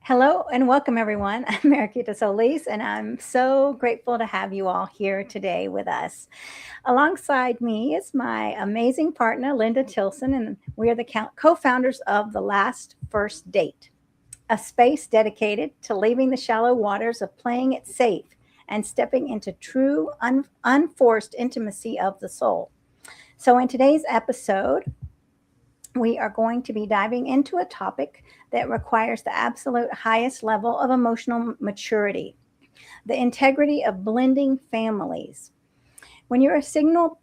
Hello and welcome, everyone. I'm Mariquita Solis, and I'm so grateful to have you all here today with us. Alongside me is my amazing partner, Linda Tilson, and we are the co founders of The Last First Date, a space dedicated to leaving the shallow waters of playing it safe and stepping into true, unforced intimacy of the soul. So, in today's episode, we are going to be diving into a topic that requires the absolute highest level of emotional maturity, the integrity of blending families. When you're a single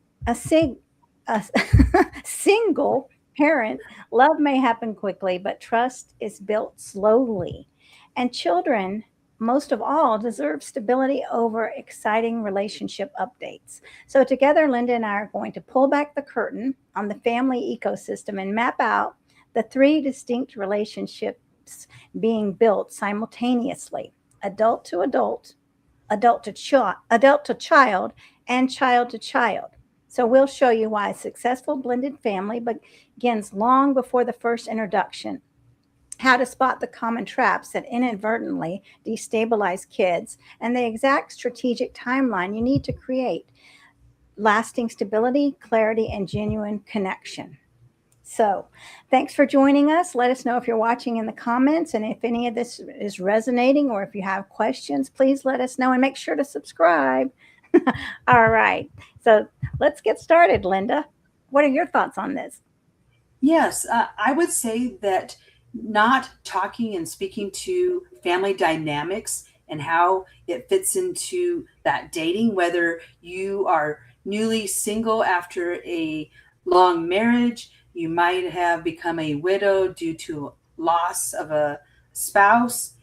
parent, love may happen quickly, but trust is built slowly. And children, most of all, deserve stability over exciting relationship updates. So, together, Linda and I are going to pull back the curtain on the family ecosystem and map out the three distinct relationships being built simultaneously: adult to adult, adult to child, and child to child. So we'll show you why a successful blended family begins long before the first introduction, how to spot the common traps that inadvertently destabilize kids, and the exact strategic timeline you need to create lasting stability, clarity, and genuine connection. So, thanks for joining us. Let us know if you're watching in the comments, and if any of this is resonating or if you have questions, please let us know and make sure to subscribe. All right. So, let's get started, Linda. What are your thoughts on this? Yes, I would say that not talking and speaking to family dynamics and how it fits into that dating, whether you are newly single after a long marriage, you might have become a widow due to loss of a spouse,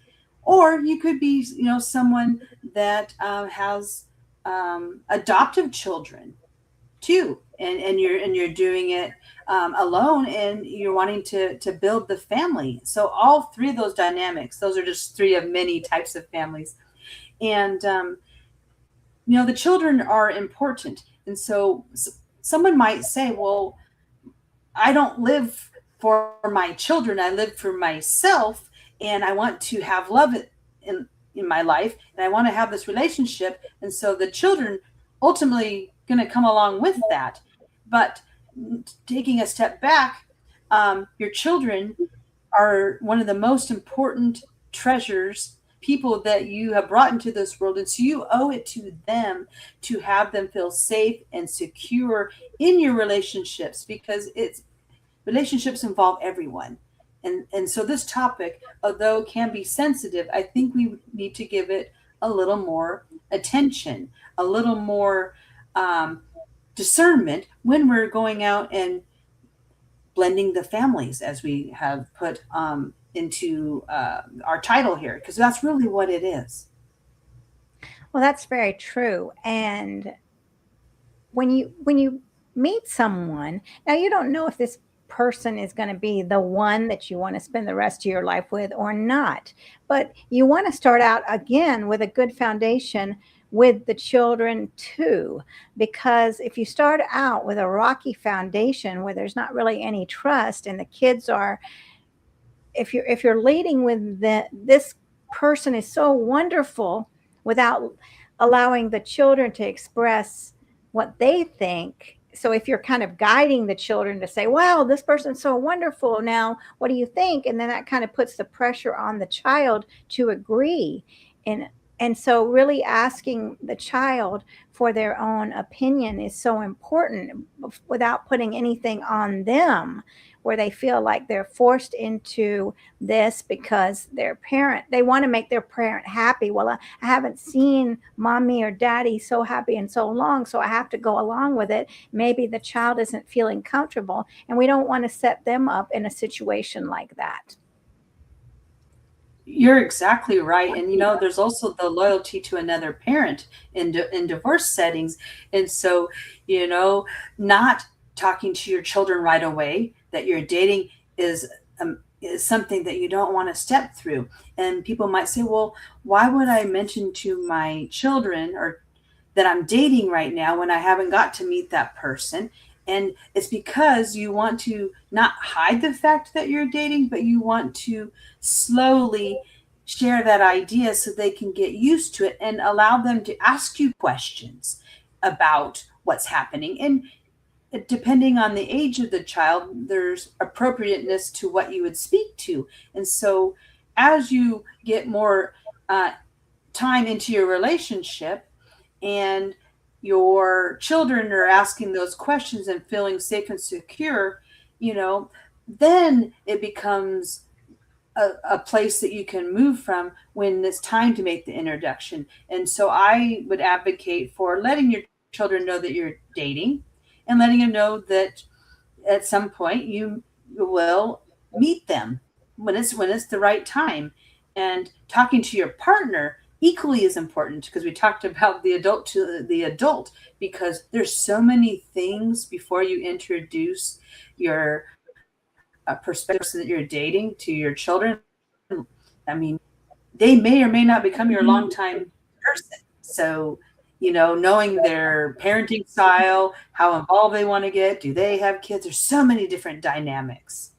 or you could be, someone that has adoptive children too, and you're doing it alone, and you're wanting to build the family. So all three of those dynamics, those are just three of many types of families. And the children are important. And so someone might say, well, I don't live for my children, I live for myself, and I want to have love in my life, and I want to have this relationship. And so the children ultimately going to come along with that. But taking a step back, your children are one of the most important treasures, people that you have brought into this world. And so you owe it to them to have them feel safe and secure in your relationships, because it's relationships involve everyone. And so this topic, although can be sensitive, I think we need to give it a little more attention, a little more discernment when we're going out and blending the families, as we have put into our title here, because that's really what it is. Well, that's very true. And when you meet someone, now you don't know if this person is going to be the one that you want to spend the rest of your life with or not. But you want to start out again with a good foundation with the children too, because if you start out with a rocky foundation where there's not really any trust, and the kids are, if you're leading with this person is so wonderful without allowing the children to express what they think. So if you're kind of guiding the children to say, wow, this person's so wonderful, now what do you think? And then that kind of puts the pressure on the child to agree. And so really asking the child for their own opinion is so important, without putting anything on them where they feel like they're forced into this because their parent, they want to make their parent happy. Well, I haven't seen mommy or daddy so happy in so long, so I have to go along with it. Maybe the child isn't feeling comfortable, and we don't want to set them up in a situation like that. You're exactly right. And there's also the loyalty to another parent in divorce settings. And so, you know, not talking to your children right away that you're dating is something that you don't want to step through. And people might say, well, why would I mention to my children or that I'm dating right now when I haven't got to meet that person? And it's because you want to not hide the fact that you're dating, but you want to slowly share that idea so they can get used to it and allow them to ask you questions about what's happening. And depending on the age of the child, there's appropriateness to what you would speak to. And so as you get more uh, time into your relationship and your children are asking those questions and feeling safe and secure, then it becomes a place that you can move from when it's time to make the introduction. And so I would advocate for letting your children know that you're dating and letting them know that at some point you will meet them when it's the right time. And talking to your partner equally is important, because we talked about the adult to the adult, because there's so many things before you introduce your perspective that you're dating to your children. I mean, they may or may not become your longtime person. So, knowing their parenting style, how involved they want to get, do they have kids? There's so many different dynamics.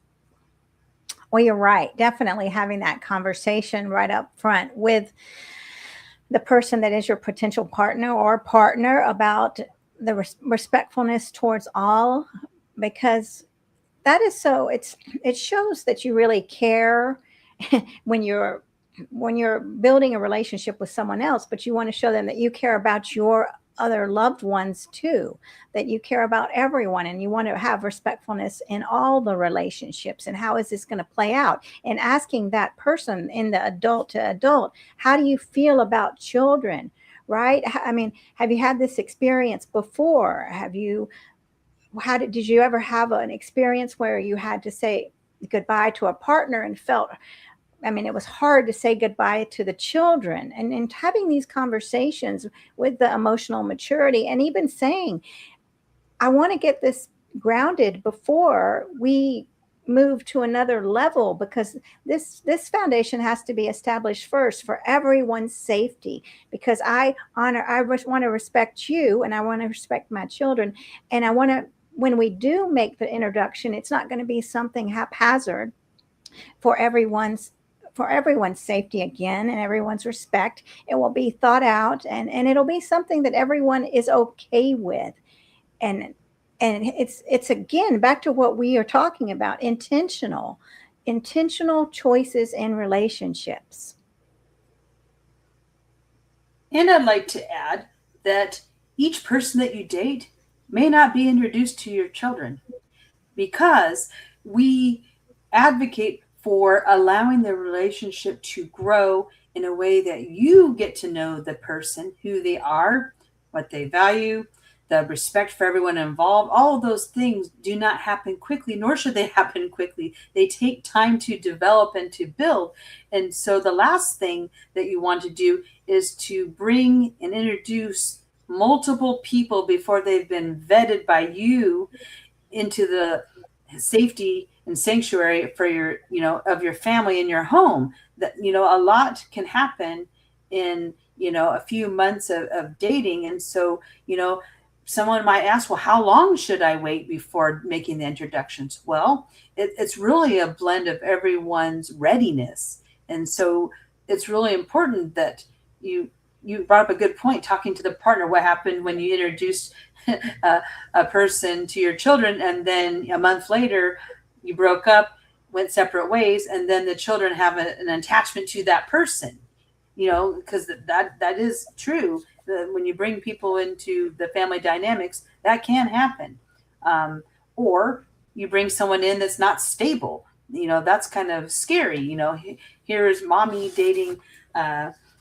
Well, you're right. Definitely having that conversation right up front with the person that is your potential partner or partner about the respectfulness towards all, because that is so it shows that you really care when you're building a relationship with someone else, but you want to show them that you care about your other loved ones too, that you care about everyone, and you want to have respectfulness in all the relationships. And how is this going to play out? And asking that person in the adult to adult, how do you feel about children? Right? I mean, have you had this experience before? Did you ever have an experience where you had to say goodbye to a partner and felt, I mean, it was hard to say goodbye to the children? And having these conversations with the emotional maturity, and even saying, I want to get this grounded before we move to another level, because this foundation has to be established first for everyone's safety, because I want to respect you, and I want to respect my children, and I want to, when we do make the introduction, it's not going to be something haphazard, for everyone's safety again, and everyone's respect. It will be thought out, and it'll be something that everyone is okay with. And and it's again back to what we are talking about: intentional choices in relationships. And I'd like to add that each person that you date may not be introduced to your children, because we advocate for allowing the relationship to grow in a way that you get to know the person, who they are, what they value, the respect for everyone involved. All of those things do not happen quickly, nor should they happen quickly. They take time to develop and to build. And so the last thing that you want to do is to bring and introduce multiple people before they've been vetted by you into the safety and sanctuary for of your family in your home. That a lot can happen in a few months of dating. And so someone might ask, well, how long should I wait before making the introductions? Well, it's really a blend of everyone's readiness. And so it's really important that you brought up a good point, talking to the partner. What happened when you introduced a person to your children, and then a month later you broke up, went separate ways, and then the children have an attachment to that person? Because that is true. When you bring people into the family dynamics, that can happen. Or you bring someone in that's not stable. That's kind of scary. Here's mommy dating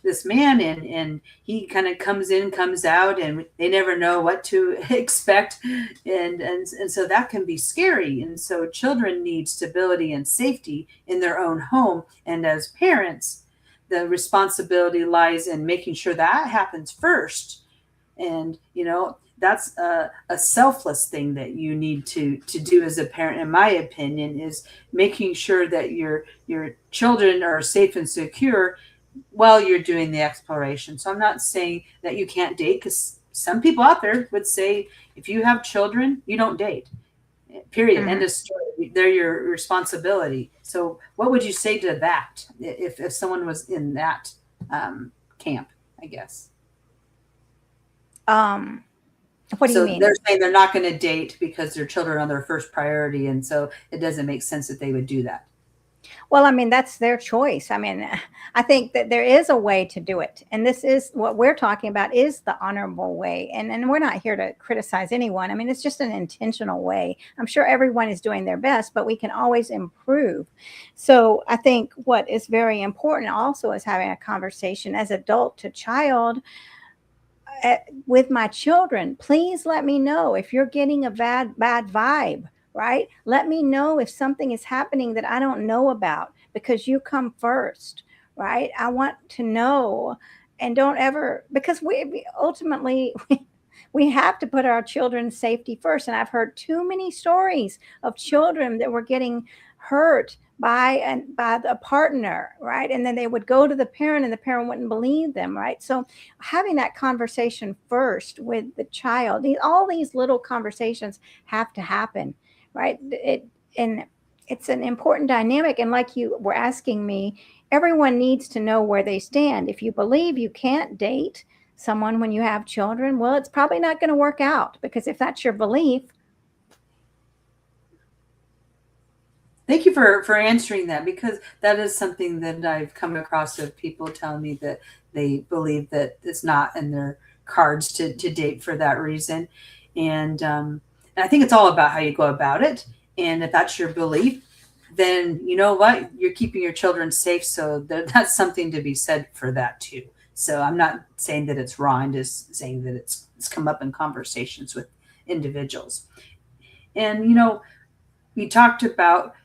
this man, and he kind of comes in, comes out, and they never know what to expect. And so that can be scary. And so children need stability and safety in their own home. And as parents, the responsibility lies in making sure that happens first. And that's a selfless thing that you need to do as a parent, in my opinion, is making sure that your children are safe and secure while you're doing the exploration. So I'm not saying that you can't date, because some people out there would say, if you have children, you don't date. Period. Mhm. End of story. they're your responsibility. So what would you say to that if someone was in that camp, I guess? Um, what do you So they're mean? saying they're not going to date because their children are their first priority, and so it doesn't make sense that they would do that. Well, I mean, that's their choice. I mean, I think that there is a way to do it. And this is what we're talking about is the honorable way. And we're not here to criticize anyone. I mean, it's just an intentional way. I'm sure everyone is doing their best, but we can always improve. So I think what is very important also is having a conversation as adult to child with my children. Please let me know if you're getting a bad vibe, right? Let me know if something is happening that I don't know about, because you come first, right? I want to know. And don't ever, because we ultimately we have to put our children's safety first. And I've heard too many stories of children that were getting hurt by the partner, right? And then they would go to the parent and the parent wouldn't believe them, right? So having that conversation first with the child, all these little conversations have to happen, right? And it's an important dynamic. And like you were asking me, everyone needs to know where they stand. If you believe you can't date someone when you have children, well, it's probably not going to work out, because if that's your belief. Thank you for answering that, because that is something that I've come across of people telling me that they believe that it's not in their cards to date for that reason. And I think it's all about how you go about it. And if that's your belief, then you know what? You're keeping your children safe. So that's something to be said for that too. So I'm not saying that it's wrong, I'm just saying that it's come up in conversations with individuals. And, we talked about,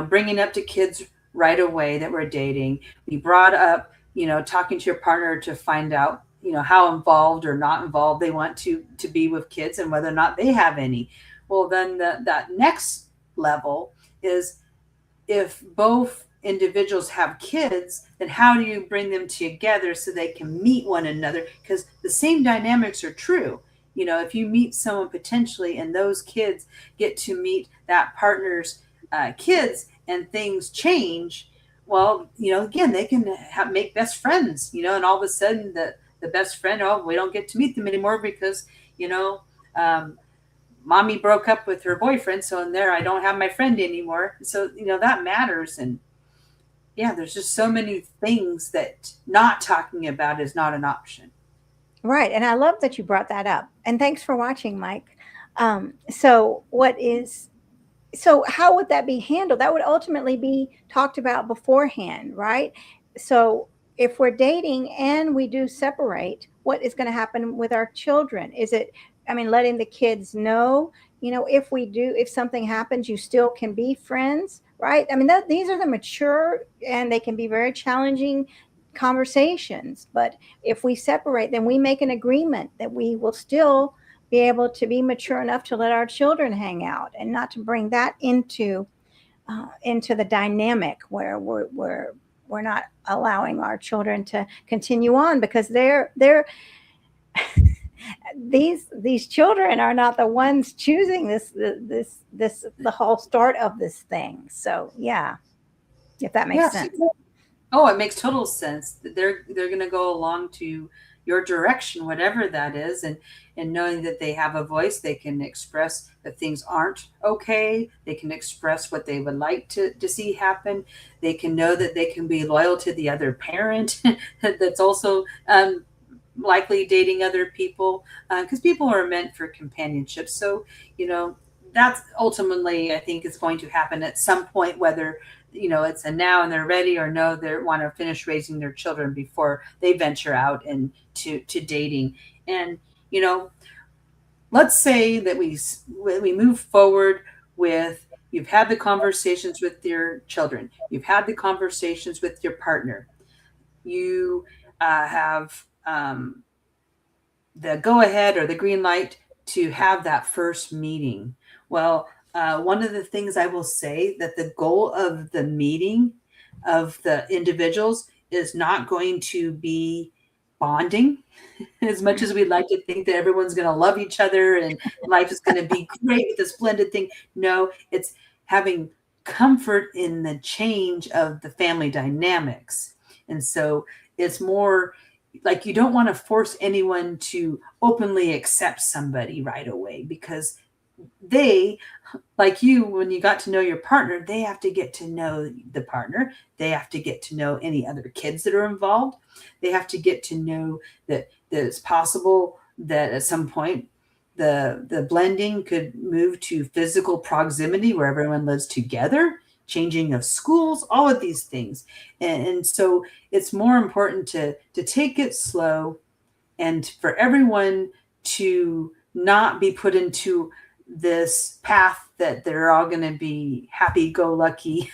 bringing up to kids right away that we're dating. We brought up, talking to your partner to find out, how involved or not involved they want to be with kids and whether or not they have any. Well, then that next level is, if both individuals have kids, then how do you bring them together so they can meet one another? Because the same dynamics are true. If you meet someone potentially and those kids get to meet that partner's kids and things change, well, again, they can make best friends, and all of a sudden the best friend, oh, we don't get to meet them anymore because, um, mommy broke up with her boyfriend, so in there I don't have my friend anymore. So that matters. And yeah, there's just so many things that not talking about is not an option. Right. And I love that you brought that up. And thanks for watching, Mike. So how would that be handled? That would ultimately be talked about beforehand, right? So if we're dating and we do separate, what is going to happen with our children? Is it, I mean, letting the kids know, if something happens, you still can be friends, right? I mean, these are the mature, and they can be very challenging conversations. But if we separate, then we make an agreement that we will still be able to be mature enough to let our children hang out, and not to bring that into the dynamic where we're not allowing our children to continue on, because they're these children are not the ones choosing this the whole start of this thing. So yeah, if that makes Yes. sense. Oh, it makes total sense. They're going to go along to your direction, whatever that is, and knowing that they have a voice, they can express that things aren't okay. They can express what they would like to see happen. They can know that they can be loyal to the other parent that's also likely dating other people, because people are meant for companionship. So that's ultimately, I think, is going to happen at some point, whether it's a now and they're ready, or no, they want to finish raising their children before they venture out into dating. And let's say that we move forward with, you've had the conversations with your children, you've had the conversations with your partner, you have the go ahead or the green light to have that first meeting. Well, one of the things I will say, that the goal of the meeting of the individuals is not going to be bonding. As much as we'd like to think that everyone's going to love each other and life is going to be great with a splendid thing, no, it's having comfort in the change of the family dynamics. And so it's more like you don't want to force anyone to openly accept somebody right away, because they, like you, when you got to know your partner, they have to get to know the partner. They have to get to know any other kids that are involved. They have to get to know that it's possible that at some point the blending could move to physical proximity where everyone lives together, changing of schools, all of these things. And so it's more important to take it slow, and for everyone to not be put into this path that they're all going to be happy-go-lucky,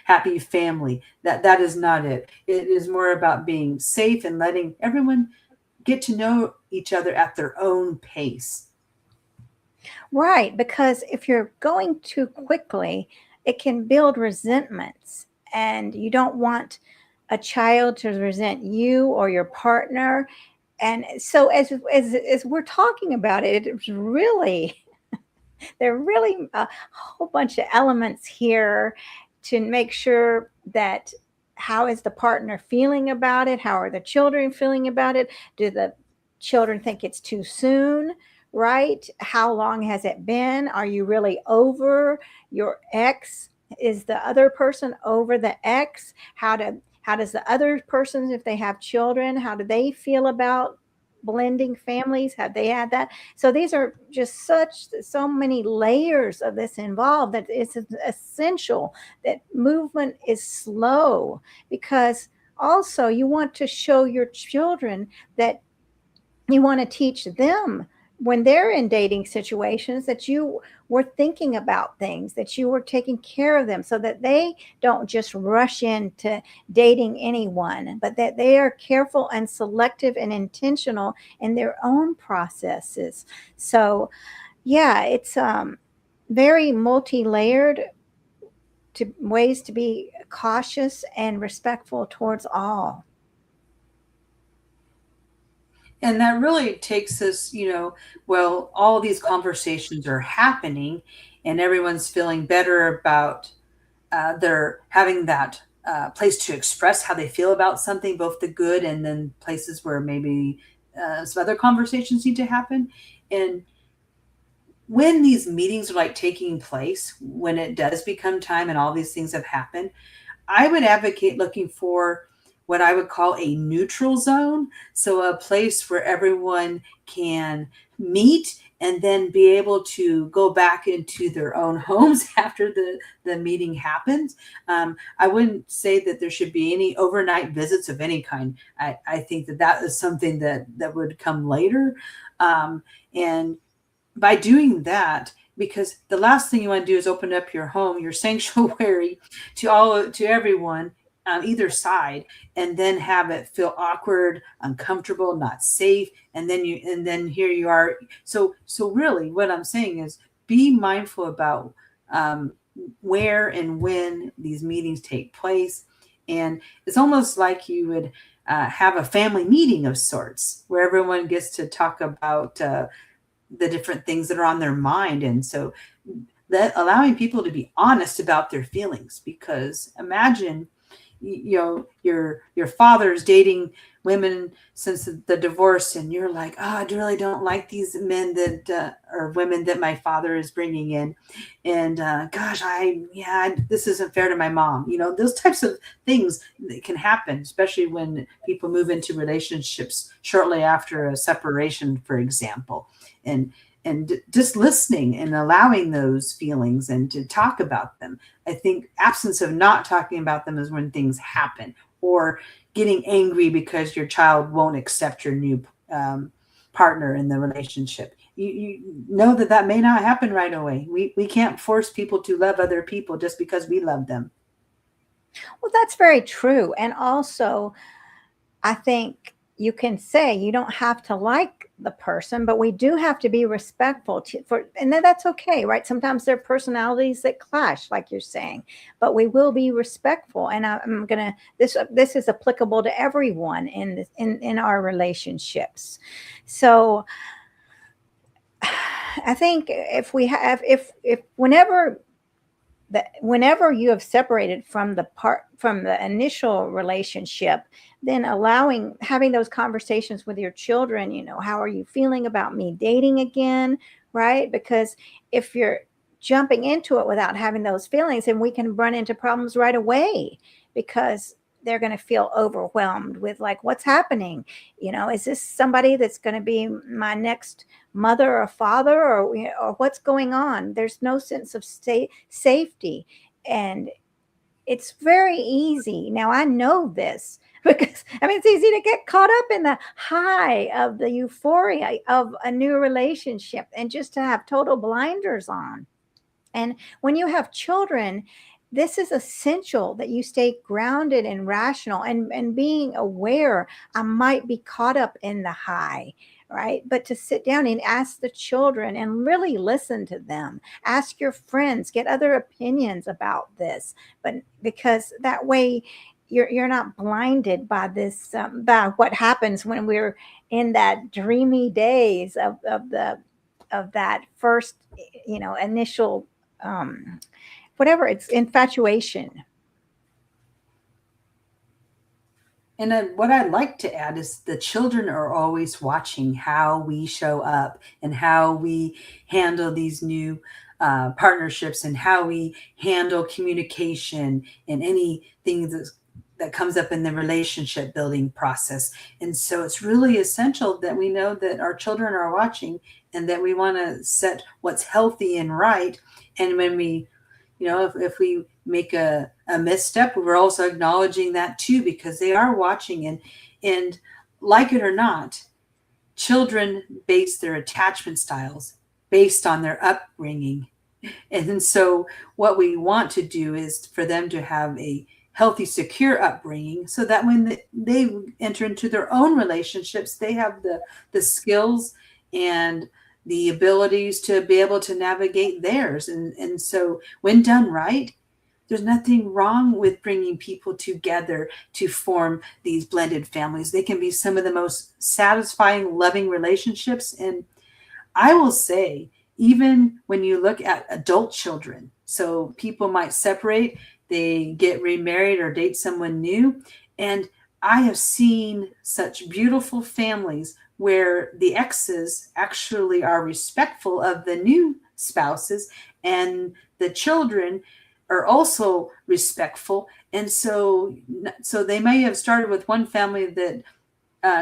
happy family. That is not it. It is more about being safe and letting everyone get to know each other at their own pace. Right, because if you're going too quickly, it can build resentments, and you don't want a child to resent you or your partner. And so as we're talking about it, it's really there are really a whole bunch of elements here to make sure that how is the partner feeling about it? How are the children feeling about it? Do the children think it's too soon? Right? How long has it been? Are you really over your ex? Is the other person over the ex? How does the other person, if they have children, how do they feel about blending families? Have they had that? So these are just so many layers of this involved that it's essential that movement is slow, because also you want to show your children that you want to teach them when they're in dating situations that you were thinking about things, that you were taking care of them, so that they don't just rush into dating anyone, but that they are careful and selective and intentional in their own processes. So yeah, it's very multi-layered, to ways to be cautious and respectful towards all. And that really takes us, well, all these conversations are happening and everyone's feeling better about their having that place to express how they feel about something, both the good and then places where maybe some other conversations need to happen. And when these meetings are like taking place, when it does become time and all these things have happened, I would advocate looking for what I would call a neutral zone. So, a place where everyone can meet and then be able to go back into their own homes after the meeting happens. I wouldn't say that there should be any overnight visits of any kind. I think that is something that would come later. And by doing that, because the last thing you want to do is open up your home, your sanctuary, to everyone on either side, and then have it feel awkward, uncomfortable, not safe, and then here you are. So really, what I'm saying is be mindful about where and when these meetings take place, and it's almost like you would have a family meeting of sorts where everyone gets to talk about the different things that are on their mind. And so that allowing people to be honest about their feelings, because imagine your father's dating women since the divorce, and you're like, oh, I really don't like these men that or women that my father is bringing in, and gosh, this isn't fair to my mom. Those types of things that can happen, especially when people move into relationships shortly after a separation, for example. And just listening and allowing those feelings and to talk about them. I think absence of not talking about them is when things happen, or getting angry because your child won't accept your new partner in the relationship. You know that may not happen right away. We can't force people to love other people just because we love them. Well, that's very true. And also, I think you can say you don't have to like the person, but we do have to be respectful and then that's okay, right? Sometimes there are personalities that clash, like you're saying, but we will be respectful. And I'm gonna this is applicable to everyone in our relationships. So I think if whenever that whenever you have separated from the initial relationship, then having those conversations with your children, how are you feeling about me dating again, right? Because if you're jumping into it without having those feelings, then we can run into problems right away, because they're going to feel overwhelmed with, like, what's happening. Is this somebody that's going to be my next mother or father, or what's going on? There's no sense of safety. And it's very easy. Now, I know this because, it's easy to get caught up in the high of the euphoria of a new relationship and just to have total blinders on. And when you have children, this is essential that you stay grounded and rational, and being aware I might be caught up in the high, right? But to sit down and ask the children and really listen to them, ask your friends, get other opinions about this, but because that way you're not blinded by this, by what happens when we're in that dreamy days of that first, initial, whatever, it's infatuation. And what I'd like to add is the children are always watching how we show up and how we handle these new partnerships and how we handle communication and anything that comes up in the relationship building process. And so it's really essential that we know that our children are watching and that we want to set what's healthy and right. And when we, if we make a misstep, we're also acknowledging that too, because they are watching. And like it or not, children base their attachment styles based on their upbringing. And so what we want to do is for them to have a healthy, secure upbringing so that when they enter into their own relationships, they have the skills and the abilities to be able to navigate theirs. And so when done right, there's nothing wrong with bringing people together to form these blended families. They can be some of the most satisfying, loving relationships. And I will say, even when you look at adult children, so people might separate, they get remarried or date someone new. And I have seen such beautiful families where the exes actually are respectful of the new spouses, and the children are also respectful. And so they may have started with one family that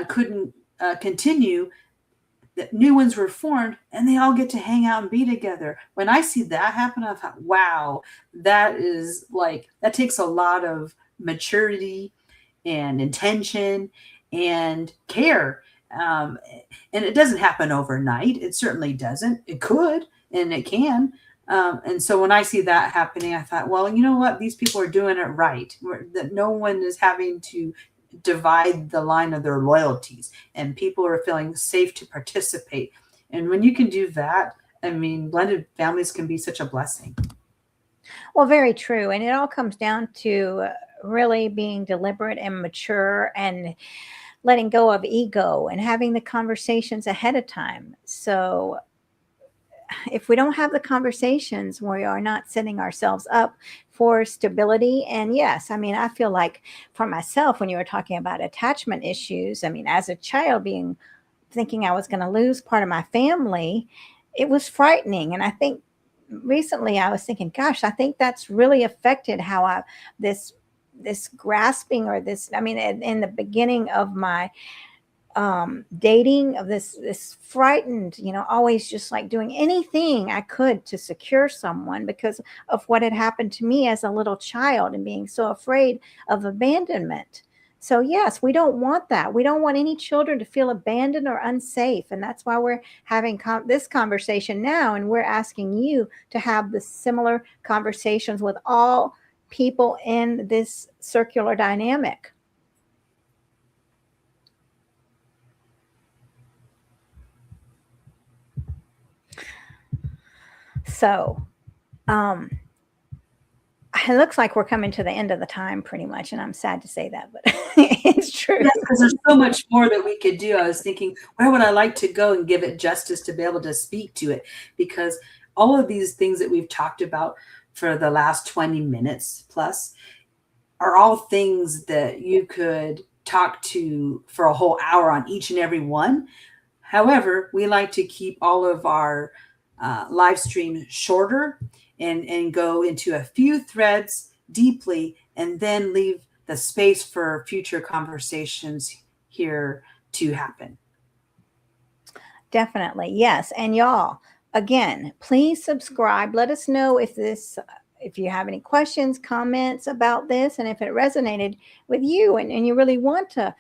couldn't continue. The new ones were formed and they all get to hang out and be together. When I see that happen, I thought, wow, that takes a lot of maturity and intention and care. And it doesn't happen overnight. It certainly doesn't. It could, and it can. And so when I see that happening, I thought, well, you know what? These people are doing it right. That no one is having to divide the line of their loyalties, and people are feeling safe to participate. And when you can do that, blended families can be such a blessing. Well, very true. And it all comes down to really being deliberate and mature and letting go of ego and having the conversations ahead of time. So if we don't have the conversations, we are not setting ourselves up for stability. And yes, I feel like for myself, when you were talking about attachment issues, as a child thinking I was going to lose part of my family, it was frightening. And I think recently I was thinking, gosh, I think that's really affected how this grasping, or this, in the beginning of my dating, of this frightened, always just like doing anything I could to secure someone because of what had happened to me as a little child and being so afraid of abandonment. So yes, we don't want that. We don't want any children to feel abandoned or unsafe. And that's why we're having this conversation now. And we're asking you to have the similar conversations with all people in this circular dynamic. So, it looks like we're coming to the end of the time pretty much, and I'm sad to say that, but it's true. Yes, because there's so much more that we could do. I was thinking, where would I like to go and give it justice to be able to speak to it? Because all of these things that we've talked about for the last 20 minutes plus are all things that you could talk to for a whole hour on each and every one. However, we like to keep all of our live stream shorter and go into a few threads deeply and then leave the space for future conversations here to happen. Definitely. Yes. And y'all, again, please subscribe. Let us know if you have any questions, comments about this, and if it resonated with you and you really want to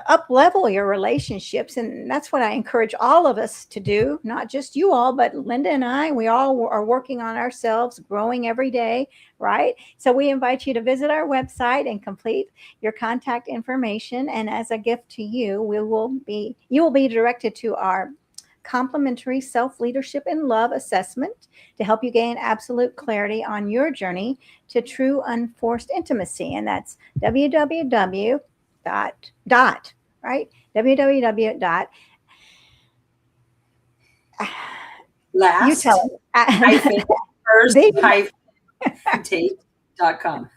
up level your relationships. And that's what I encourage all of us to do, not just you all, but Linda and I. We all are working on ourselves, growing every day, right? So we invite you to visit our website and complete your contact information. And as a gift to you, you will be directed to our complimentary self-leadership and love assessment to help you gain absolute clarity on your journey to true unforced intimacy. And that's www dot right www dot you Last tell hyphen it. first The- hyphen date.com.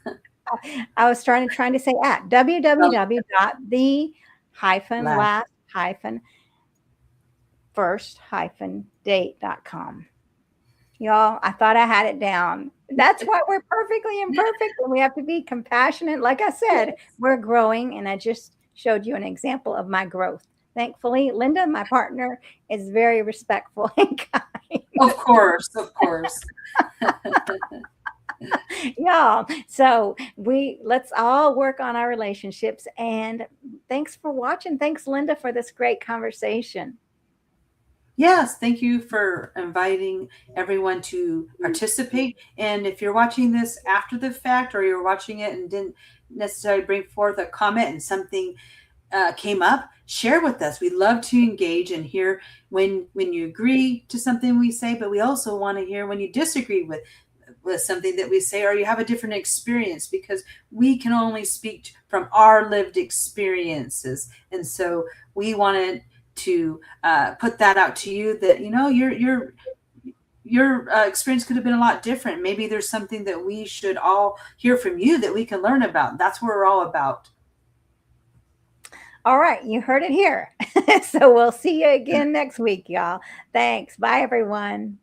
I was trying to say at www dot the hyphen Last. last hyphen first hyphen date.com. Y'all, I thought I had it down. That's why we're perfectly imperfect and we have to be compassionate. Like I said, we're growing, and I just showed you an example of my growth. Thankfully, Linda, my partner, is very respectful and kind. Of course, of course. Y'all, so let's all work on our relationships. And thanks for watching. Thanks, Linda, for this great conversation. Yes, thank you for inviting everyone to participate. And if you're watching this after the fact, or you're watching it and didn't necessarily bring forth a comment and something came up, share with us. We love to engage and hear when you agree to something we say, but we also want to hear when you disagree with something that we say, or you have a different experience, because we can only speak from our lived experiences. And so we wanted to put that out to you, that your experience could have been a lot different. Maybe there's something that we should all hear from you that we can learn about. That's what we're all about. All right, you heard it here. So we'll see you again next week, y'all. Thanks. Bye, everyone.